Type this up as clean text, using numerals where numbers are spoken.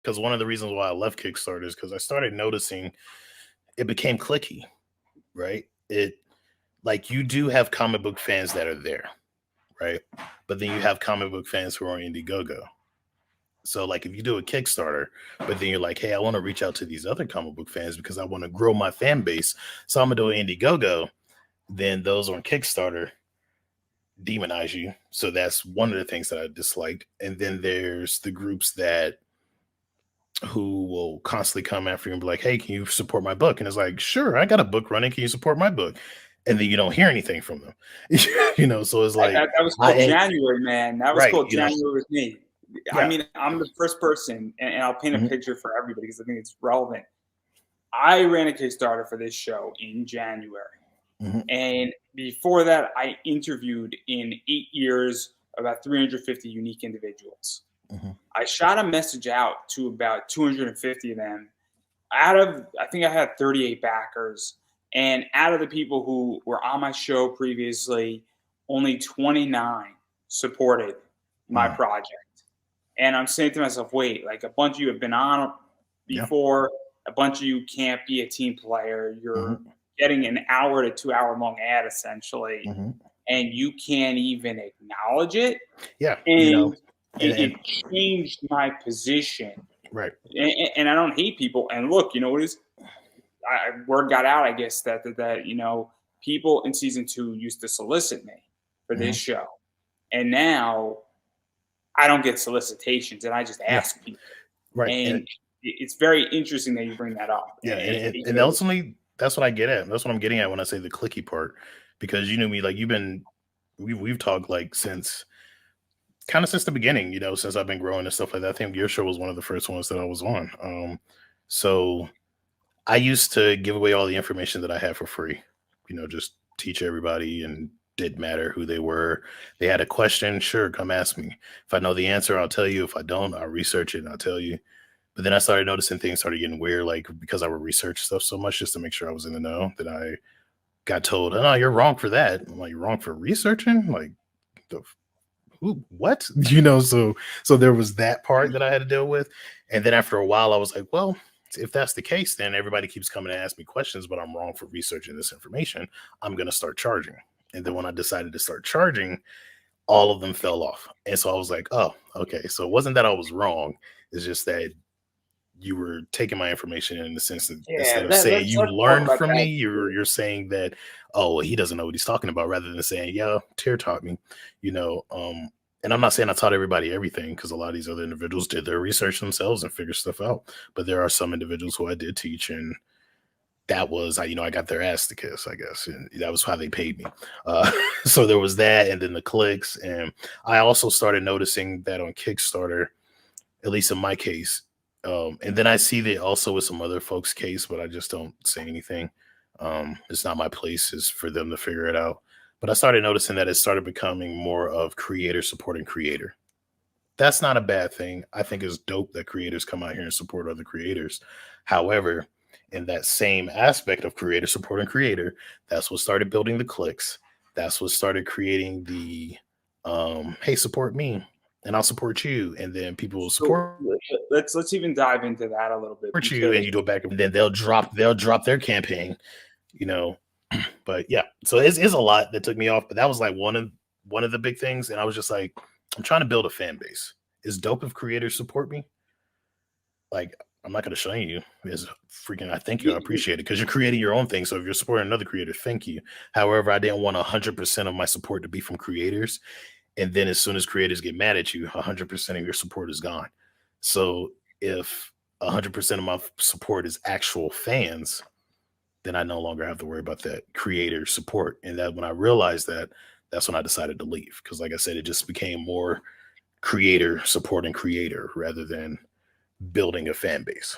because one of the reasons why I left Kickstarter is because I started noticing it became clicky, right? It like you do have comic book fans that are there, right? But then you have comic book fans who are on Indiegogo. So like if you do a Kickstarter, but then you're like, hey, I want to reach out to these other comic book fans because I want to grow my fan base. So I'm gonna do an Indiegogo, then those on Kickstarter demonize you. So that's one of the things that I disliked. And then there's the groups that who will constantly come after you and be like, hey, can you support my book? And it's like, sure, I got a book running. Can you support my book? And then you don't hear anything from them. So it's like that was called January, man. That was right, called January with me. Yeah. I mean, I'm the first person, and I'll paint a picture for everybody because I think it's relevant. I ran a Kickstarter for this show in January. And before that, I interviewed in 8 years about 350 unique individuals. I shot a message out to about 250 of them. I think I had 38 backers. And out of the people who were on my show previously, only 29 supported my project. And I'm saying to myself, wait, like a bunch of you have been on before. A bunch of you can't be a team player. You're getting an hour to 2 hour long ad essentially, and you can't even acknowledge it. Yeah, and it changed my position. Right. And I don't hate people. And look, what is? Word got out, I guess, that people in season 2 used to solicit me for this show, and now I don't get solicitations, and I just ask people. Right. And it's very interesting that you bring that up. Yeah, and ultimately, that's what I get at. That's what I'm getting at when I say the clicky part, because you knew me, like we've talked like since the beginning, since I've been growing and stuff like that. I think your show was one of the first ones that I was on. So I used to give away all the information that I had for free, just teach everybody, and didn't matter who they were. They had a question, sure, come ask me. If I know the answer, I'll tell you. If I don't, I'll research it and I'll tell you. But then I started noticing things started getting weird, like because I would research stuff so much just to make sure I was in the know, that I got told, oh, you're wrong for that. I'm like, you're wrong for researching? Like, what? So there was that part that I had to deal with. And then after a while, I was like, well, if that's the case, then everybody keeps coming to ask me questions, but I'm wrong for researching this information. I'm going to start charging. And then when I decided to start charging, all of them fell off. And so I was like, oh, okay. So it wasn't that I was wrong. It's just that you were taking my information in the sense that instead of saying you learned from me, you're saying that, oh, well, he doesn't know what he's talking about, rather than saying, yeah, Tier taught me, and I'm not saying I taught everybody everything, because a lot of these other individuals did their research themselves and figured stuff out. But there are some individuals who I did teach, and that was, I got their ass to kiss, I guess. And that was how they paid me. So there was that, and then the clicks. And I also started noticing that on Kickstarter, at least in my case, and then I see that also with some other folks' case, but I just don't say anything. It's not my place. It's for them to figure it out. But I started noticing that it started becoming more of creator supporting creator. That's not a bad thing. I think it's dope that creators come out here and support other creators. However, in that same aspect of creator supporting creator, that's what started building the clicks. That's what started creating the, hey, support me, and I'll support you, and then people will support. Let's even dive into that a little bit. Support you, and you go back, and then they'll drop their campaign, But yeah, so it's a lot that took me off. But that was like one of the big things, and I was just like, I'm trying to build a fan base. It's dope if creators support me. Like, I'm not going to shame you. It's freaking, I thank you. I appreciate it, because you're creating your own thing. So if you're supporting another creator, thank you. However, I didn't want 100% of my support to be from creators. And then as soon as creators get mad at you, 100% of your support is gone. So if 100% of my support is actual fans, then I no longer have to worry about that creator support. And that when I realized that, that's when I decided to leave. Because like I said, it just became more creator supporting creator rather than building a fan base.